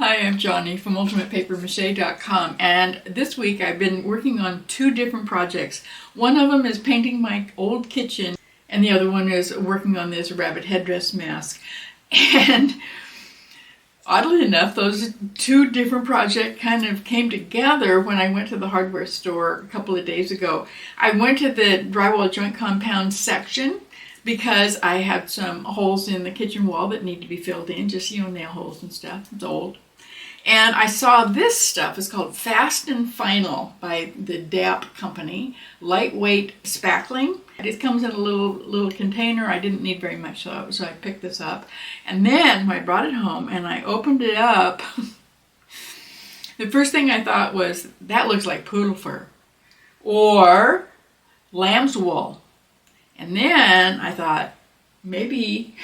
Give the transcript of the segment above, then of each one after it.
Hi, I'm Johnny from UltimatePaperMache.com, and this week I've been working on two different projects. One of them is painting my old kitchen, and the other one is working on this rabbit headdress mask. And oddly enough, those two different projects kind of came together when I went to the hardware store a couple of days ago. I went to the drywall joint compound section because I had some holes in the kitchen wall that need to be filled in, just, nail holes and stuff. It's old. And I saw this stuff. It's called Fast and Final by the DAP company, lightweight spackling. It comes in a little container. I didn't need very much, so I picked this up. And then when I brought it home and I opened it up, the first thing I thought was, that looks like poodle fur or lamb's wool. And then I thought, maybe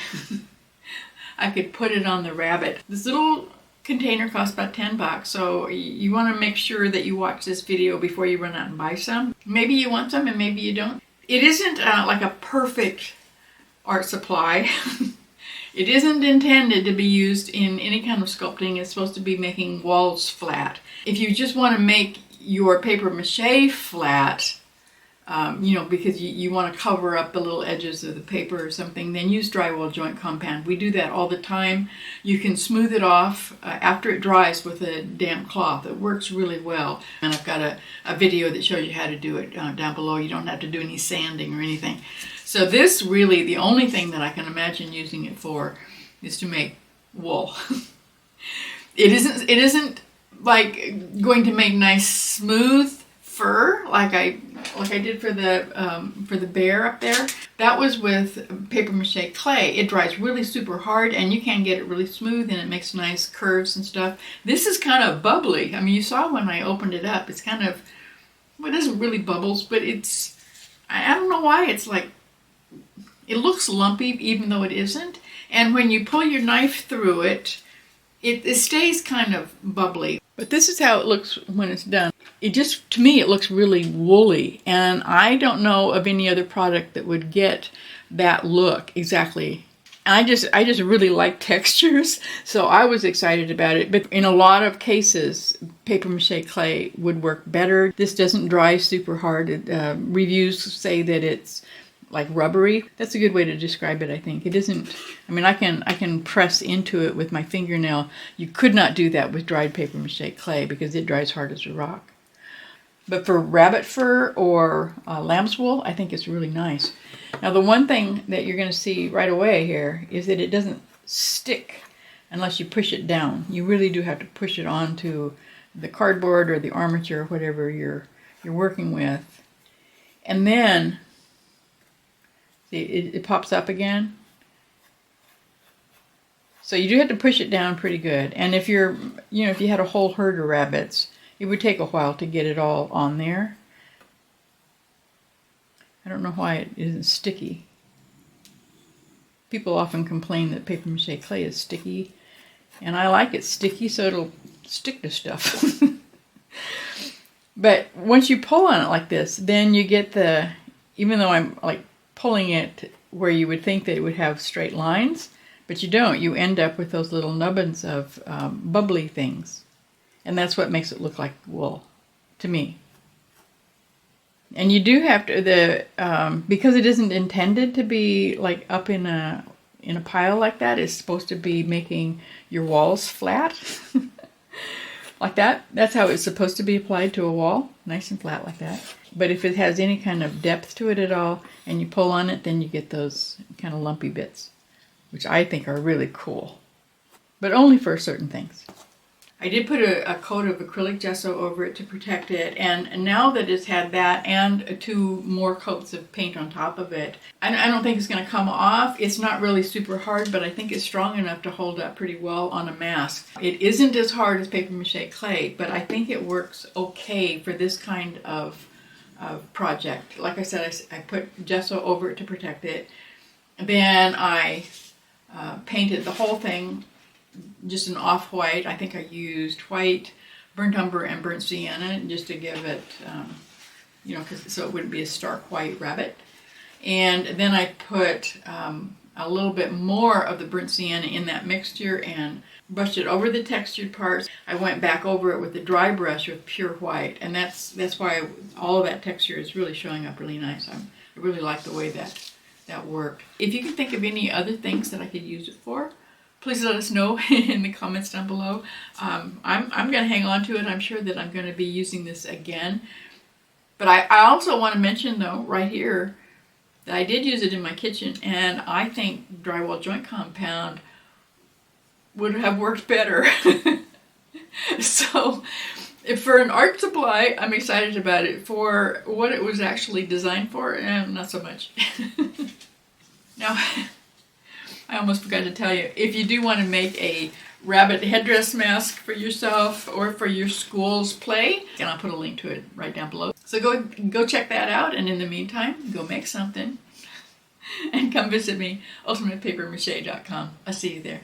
I could put it on the rabbit. This little container costs about $10, so you want to make sure that you watch this video before you run out and buy some. Maybe you want some and maybe you don't. It isn't like a perfect art supply. It isn't intended to be used in any kind of sculpting. It's supposed to be making walls flat. If you just want to make your paper mache flat, because you want to cover up the little edges of the paper or something, then use drywall joint compound. We do that all the time. You can smooth it off after it dries with a damp cloth. It works really well. And I've got a video that shows you how to do it down below. You don't have to do any sanding or anything. So this really, the only thing that I can imagine using it for is to make wool. It isn't like going to make nice smooth fur like I did for the bear up there. That was with paper mache clay. It dries really super hard and you can get it really smooth and it makes nice curves and stuff. This is kind of bubbly. I mean, you saw when I opened it up, it's kind of, well, it isn't really bubbles, but it's, I don't know why, it's like, it looks lumpy even though it isn't. And when you pull your knife through it, it stays kind of bubbly. But this is how it looks when it's done. To me, it looks really woolly, and I don't know of any other product that would get that look exactly. I just really like textures, so I was excited about it. But in a lot of cases, paper mache clay would work better. This doesn't dry super hard. Reviews say that it's like rubbery. That's a good way to describe it, I think. It isn't, I mean, I can press into it with my fingernail. You could not do that with dried paper mache clay because it dries hard as a rock. But for rabbit fur or lamb's wool, I think it's really nice. Now, the one thing that you're going to see right away here is that it doesn't stick unless you push it down. You really do have to push it onto the cardboard or the armature or whatever you're working with. And then, see, it pops up again. So you do have to push it down pretty good. And if if you had a whole herd of rabbits, it would take a while to get it all on there. I don't know why it isn't sticky. People often complain that paper mache clay is sticky, and I like it sticky so it'll stick to stuff. But once you pull on it like this, then you get even though I'm like pulling it where you would think that it would have straight lines, but you don't. You end up with those little nubbins of bubbly things. And that's what makes it look like wool, to me. And you do have to, because it isn't intended to be like up in a pile like that, it's supposed to be making your walls flat. Like that. That's how it's supposed to be applied to a wall, nice and flat like that. But if it has any kind of depth to it at all, and you pull on it, then you get those kind of lumpy bits, which I think are really cool. But only for certain things. I did put a coat of acrylic gesso over it to protect it, and now that it's had that and 2 more coats of paint on top of it, I don't think it's going to come off. It's not really super hard, but I think it's strong enough to hold up pretty well on a mask. It isn't as hard as paper mache clay, but I think it works okay for this kind of project. Like I said, I put gesso over it to protect it. Then I painted the whole thing just an off-white. I think I used white, burnt umber, and burnt sienna just to give it, so it wouldn't be a stark white rabbit. And then I put a little bit more of the burnt sienna in that mixture and brushed it over the textured parts. I went back over it with a dry brush with pure white, and that's why all of that texture is really showing up really nice. I really like the way that worked. If you can think of any other things that I could use it for, please let us know in the comments down below. I'm going to hang on to it. I'm sure that I'm going to be using this again. But I also want to mention, though, right here, that I did use it in my kitchen, and I think drywall joint compound would have worked better. So, for an art supply, I'm excited about it. For what it was actually designed for, not so much. Now, I almost forgot to tell you, if you do want to make a rabbit headdress mask for yourself or for your school's play, and I'll put a link to it right down below. So go check that out, and in the meantime, go make something. And come visit me, ultimatepapermache.com. I'll see you there.